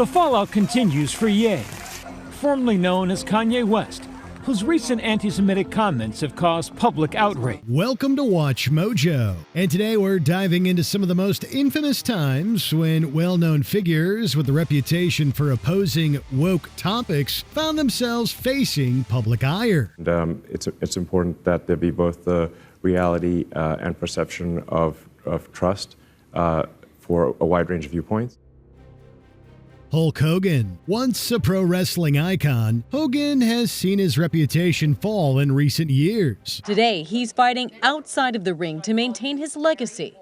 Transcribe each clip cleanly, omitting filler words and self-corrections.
The fallout continues for Ye, formerly known as Kanye West, whose recent anti-Semitic comments have caused public outrage. Welcome to Watch Mojo, and today we're diving into some of the most infamous times when well-known figures with a reputation for opposing woke topics found themselves facing public ire. And it's important that there be both the reality and perception of trust for a wide range of viewpoints. Hulk Hogan. Once a pro wrestling icon, Hogan has seen his reputation fall in recent years. Today, he's fighting outside of the ring to maintain his legacy.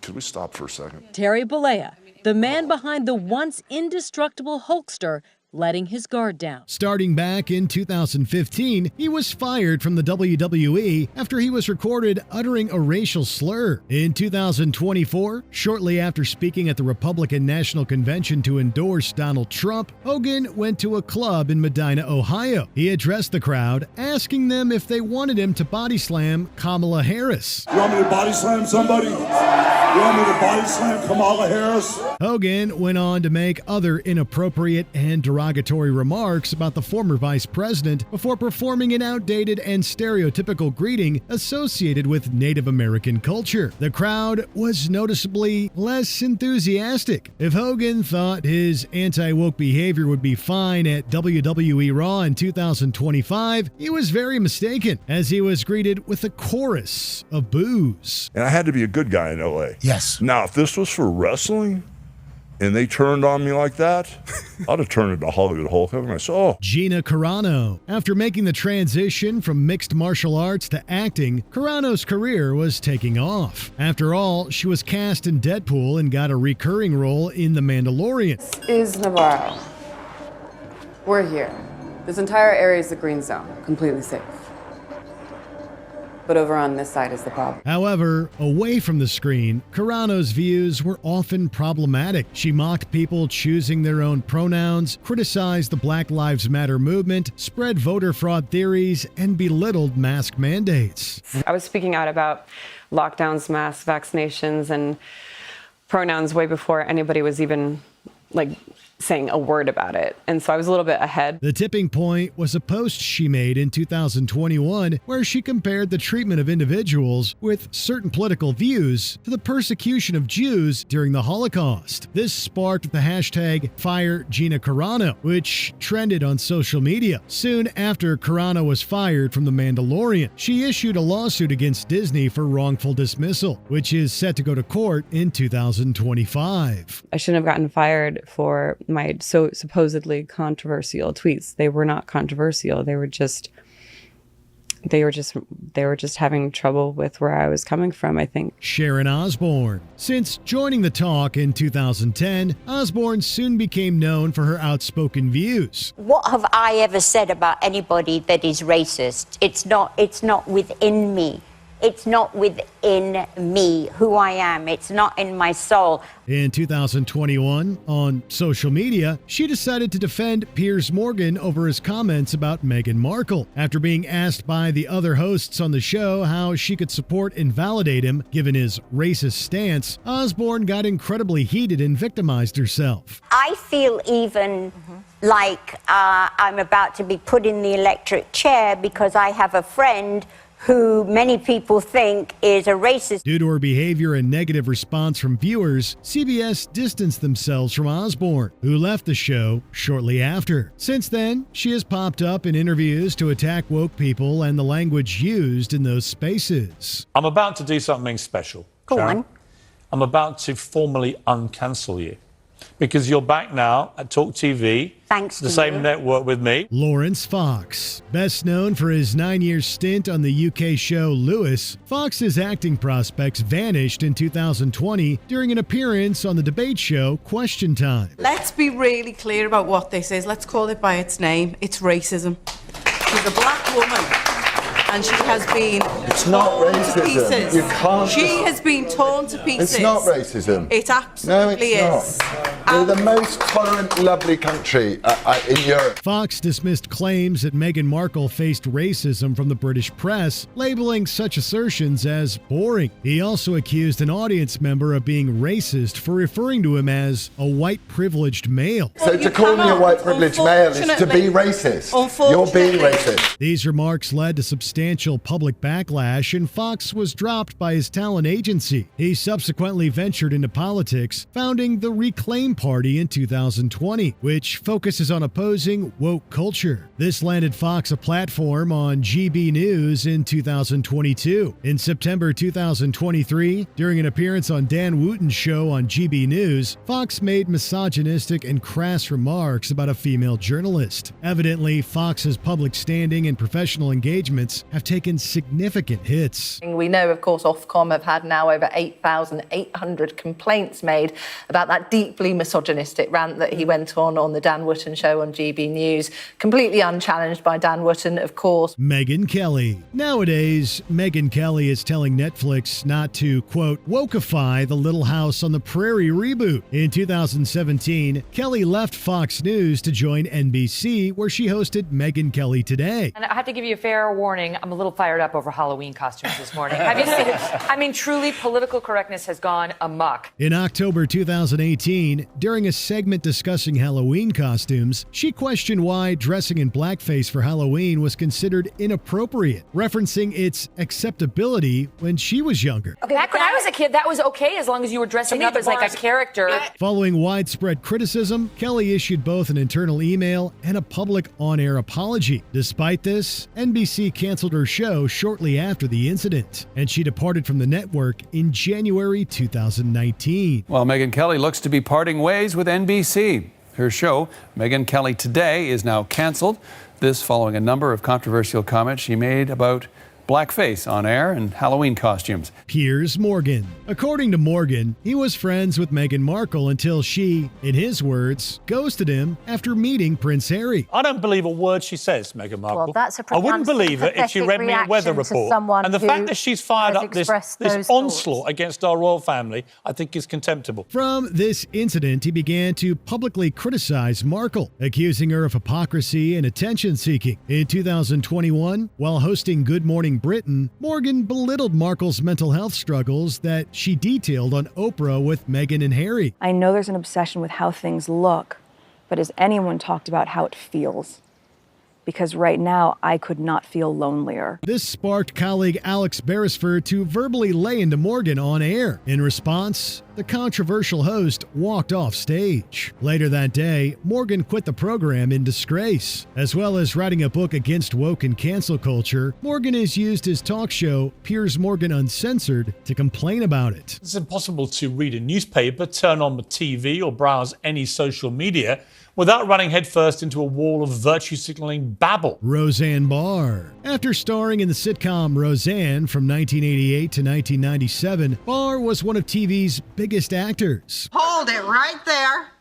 Could we stop for a second? Terry Bollea, the man behind the once indestructible Hulkster, letting his guard down. Starting back in 2015, he was fired from the WWE after he was recorded uttering a racial slur. In 2024, shortly after speaking at the Republican National Convention to endorse Donald Trump, Hogan went to a club in Medina, Ohio. He addressed the crowd, asking them if they wanted him to body slam Kamala Harris. You want me to body slam somebody? You want me to body slam Kamala Harris? Hogan went on to make other inappropriate and derogatory remarks about the former vice president before performing an outdated and stereotypical greeting associated with Native American culture. The crowd was noticeably less enthusiastic. If Hogan thought his anti-woke behavior would be fine at WWE Raw in 2025, he was very mistaken, as he was greeted with a chorus of boos. And I had to be a good guy in LA. Yes. Now, if this was for wrestling, and they turned on me like that, I'd have turned into Hollywood Hulk Hogan. I said, oh. Gina Carano. After making the transition from mixed martial arts to acting, Carano's career was taking off. After all, she was cast in Deadpool and got a recurring role in The Mandalorian. This is Navarro. We're here. This entire area is the green zone, completely safe. But over on this side is the problem. However, away from the screen, Carano's views were often problematic. She mocked people choosing their own pronouns, criticized the Black Lives Matter movement, spread voter fraud theories, and belittled mask mandates. I was speaking out about lockdowns, mass vaccinations, and pronouns way before anybody was even, saying a word about it. And so I was a little bit ahead. The tipping point was a post she made in 2021 where she compared the treatment of individuals with certain political views to the persecution of Jews during the Holocaust. This sparked the hashtag #FireGinaCarano, which trended on social media. Soon after Carano was fired from The Mandalorian, she issued a lawsuit against Disney for wrongful dismissal, which is set to go to court in 2025. I shouldn't have gotten fired for my supposedly controversial tweets. They were not controversial. They were just having trouble with where I was coming from, I think. Sharon Osbourne. Since joining The Talk in 2010, Osbourne soon became known for her outspoken views. What have I ever said about anybody that is racist? It's not within me. It's not within me, who I am. It's not in my soul. In 2021, on social media, she decided to defend Piers Morgan over his comments about Meghan Markle. After being asked by the other hosts on the show how she could support and validate him, given his racist stance, Osbourne got incredibly heated and victimized herself. I feel even like I'm about to be put in the electric chair because I have a friend who many people think is a racist. Due to her behavior and negative response from viewers, CBS distanced themselves from Osbourne, who left the show shortly after. Since then, she has popped up in interviews to attack woke people and the language used in those spaces. I'm about to do something special. Go Sharon. on. I'm about to formally uncancel you. Because you're back now at Talk TV. Thanks to the same you. network with me. Laurence Fox. Best known for his 9-year stint on the UK show Lewis, Fox's acting prospects vanished in 2020 during an appearance on the debate show Question Time. Let's be really clear about what this is. Let's call it by its name. It's racism. She's a black woman. and she has been torn to pieces. You can't. She has been torn to pieces. It's not racism. It absolutely is. We're the most tolerant, lovely country in Europe. Fox dismissed claims that Meghan Markle faced racism from the British press, labeling such assertions as boring. He also accused an audience member of being racist for referring to him as a white privileged male. So to call me a white privileged male is to be racist. You're being racist. These remarks led to substantial public backlash, and Fox was dropped by his talent agency. He subsequently ventured into politics, founding the Reclaim Party in 2020, which focuses on opposing woke culture. This landed Fox a platform on GB News in 2022. In September 2023, during an appearance on Dan Wootton's show on GB News, Fox made misogynistic and crass remarks about a female journalist. Evidently, Fox's public standing and professional engagements have taken significant hits. We know, of course, Ofcom have had now over 8,800 complaints made about that deeply misogynistic rant that he went on the Dan Wootton show on GB News, completely unchallenged by Dan Wootton, of course. Megyn Kelly. Nowadays, Megyn Kelly is telling Netflix not to, quote, wokeify the Little House on the Prairie reboot. In 2017, Kelly left Fox News to join NBC, where she hosted Megyn Kelly Today. And I have to give you a fair warning, I'm a little fired up over Halloween costumes this morning. Have you seen it? I mean, truly, political correctness has gone amok. In October 2018, during a segment discussing Halloween costumes, she questioned why dressing in blackface for Halloween was considered inappropriate, referencing its acceptability when she was younger. Back when I was a kid, that was okay as long as you were dressing up as like a character. Following widespread criticism, Kelly issued both an internal email and a public on-air apology. Despite this, NBC canceled her show shortly after the incident, and she departed from the network in January 2019. Well, Megyn Kelly looks to be parting ways with NBC. Her show, Megyn Kelly Today, is now canceled. This following a number of controversial comments she made about blackface on air and Halloween costumes. Piers Morgan. According to Morgan, he was friends with Meghan Markle until she, in his words, ghosted him after meeting Prince Harry. I don't believe a word she says, Meghan Markle. Well, that's a I wouldn't believe it if she read me a weather report. And the fact that she's fired up this onslaught against our royal family, I think is contemptible. From this incident, he began to publicly criticize Markle, accusing her of hypocrisy and attention-seeking. In 2021, while hosting Good Morning Britain, Morgan belittled Markle's mental health struggles that she detailed on Oprah with Meghan and Harry. I know there's an obsession with how things look, but has anyone talked about how it feels? Because right now, I could not feel lonelier. This sparked colleague Alex Beresford to verbally lay into Morgan on air. In response, the controversial host walked off stage. Later that day, Morgan quit the program in disgrace. As well as writing a book against woke and cancel culture, Morgan has used his talk show, Piers Morgan Uncensored, to complain about it. It's impossible to read a newspaper, turn on the TV, or browse any social media without running headfirst into a wall of virtue-signaling babble. Roseanne Barr. After starring in the sitcom Roseanne from 1988 to 1997, Barr was one of TV's biggest actors. Hold it right there.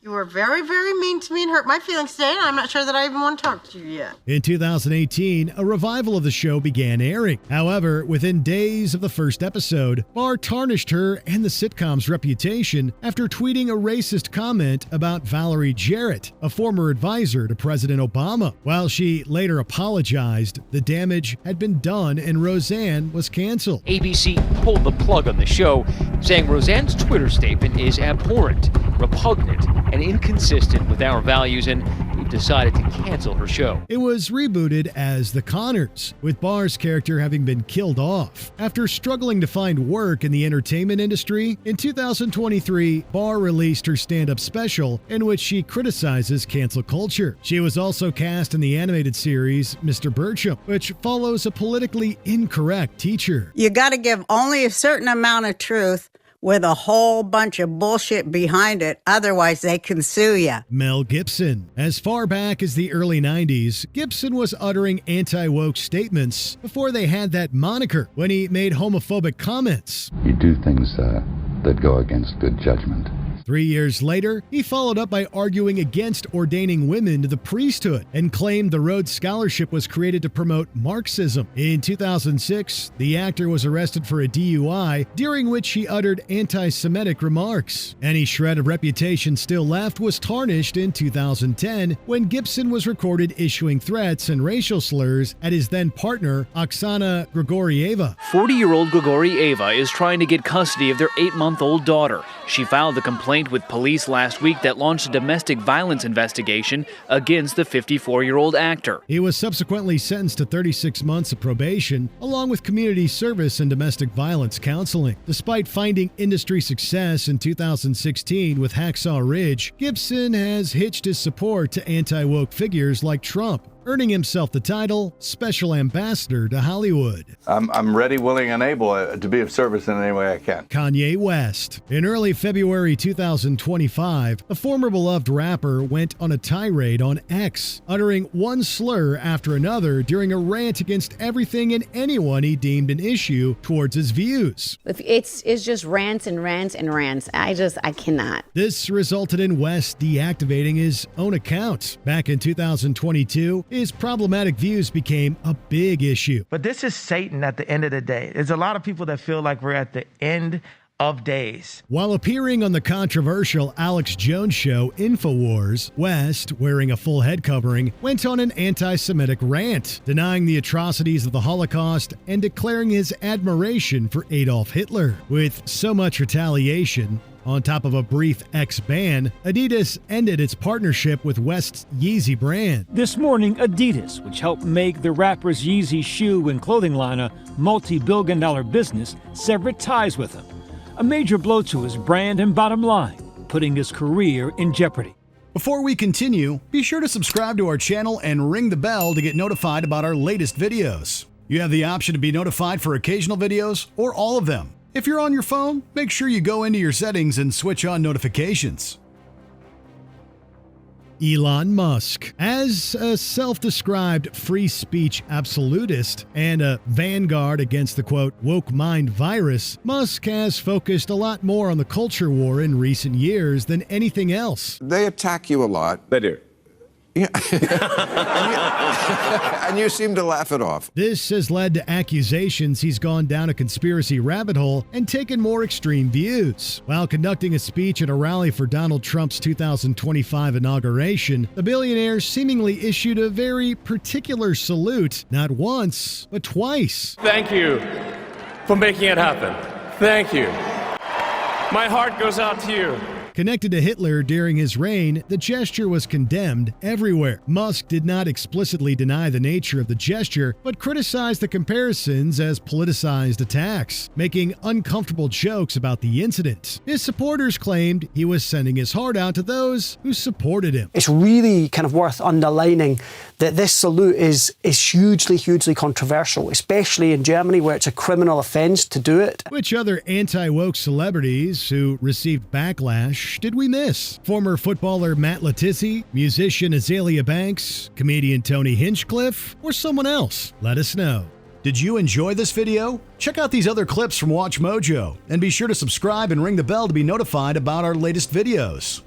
You were very, very mean to me and hurt my feelings today, and I'm not sure that I even want to talk to you yet. In 2018, a revival of the show began airing. However, within days of the first episode, Barr tarnished her and the sitcom's reputation after tweeting a racist comment about Valerie Jarrett, a former advisor to President Obama. While she later apologized, the damage had been done and Roseanne was canceled. ABC pulled the plug on the show, saying Roseanne's Twitter statement is abhorrent, repugnant, and inconsistent with our values, and we've decided to cancel her show. It was rebooted as The Conners, with Barr's character having been killed off. After struggling to find work in the entertainment industry, in 2023, Barr released her stand-up special in which she criticizes cancel culture. She was also cast in the animated series Mr. Bertram, which follows a politically incorrect teacher. You got to give only a certain amount of truth with a whole bunch of bullshit behind it, otherwise they can sue you. Mel Gibson. As far back as the early 90s, Gibson was uttering anti-woke statements before they had that moniker when he made homophobic comments. You do things that go against good judgment. 3 years later, he followed up by arguing against ordaining women to the priesthood and claimed the Rhodes Scholarship was created to promote Marxism. In 2006, the actor was arrested for a DUI, during which he uttered anti-Semitic remarks. Any shred of reputation still left was tarnished in 2010 when Gibson was recorded issuing threats and racial slurs at his then-partner, Oksana Grigorieva. 40-year-old Grigorieva is trying to get custody of their 8-month-old daughter. She filed a complaint with police last week that launched a domestic violence investigation against the 54-year-old actor. He was subsequently sentenced to 36 months of probation, along with community service and domestic violence counseling. Despite finding industry success in 2016 with Hacksaw Ridge, Gibson has hitched his support to anti-woke figures like Trump, earning himself the title Special Ambassador to Hollywood. I'm ready, willing, and able to be of service in any way I can. Kanye West. In early February 2025, the former beloved rapper went on a tirade on X, uttering one slur after another during a rant against everything and anyone he deemed an issue towards his views. It's just rants and rants and rants. I cannot. This resulted in West deactivating his own account. Back in 2022, his problematic views became a big issue. But this is Satan at the end of the day. There's a lot of people that feel like we're at the end of days. While appearing on the controversial Alex Jones show InfoWars, West, wearing a full head covering, went on an anti-Semitic rant, denying the atrocities of the Holocaust and declaring his admiration for Adolf Hitler. With so much retaliation, on top of a brief X-ban, Adidas ended its partnership with West's Yeezy brand. This morning, Adidas, which helped make the rapper's Yeezy shoe and clothing line a multi-billion-dollar business, severed ties with him. A major blow to his brand and bottom line, putting his career in jeopardy. Before we continue, be sure to subscribe to our channel and ring the bell to get notified about our latest videos. You have the option to be notified for occasional videos or all of them. If you're on your phone, make sure you go into your settings and switch on notifications. Elon Musk. As a self-described free speech absolutist and a vanguard against the quote, woke mind virus, Musk has focused a lot more on the culture war in recent years than anything else. They attack you a lot. They do. Yeah. and you seem to laugh it off. This has led to accusations he's gone down a conspiracy rabbit hole and taken more extreme views. While conducting a speech at a rally for Donald Trump's 2025 inauguration, the billionaire seemingly issued a very particular salute, not once, but twice. Thank you for making it happen. Thank you. My heart goes out to you. Connected to Hitler during his reign, the gesture was condemned everywhere. Musk did not explicitly deny the nature of the gesture, but criticized the comparisons as politicized attacks, making uncomfortable jokes about the incident. His supporters claimed he was sending his heart out to those who supported him. It's really kind of worth underlining that this salute is hugely controversial, especially in Germany where it's a criminal offence to do it. Which other anti-woke celebrities who received backlash did we miss? Former footballer Matt Letizia, musician Azalea Banks, comedian Tony Hinchcliffe, or someone else? Let us know. Did you enjoy this video? Check out these other clips from WatchMojo and be sure to subscribe and ring the bell to be notified about our latest videos.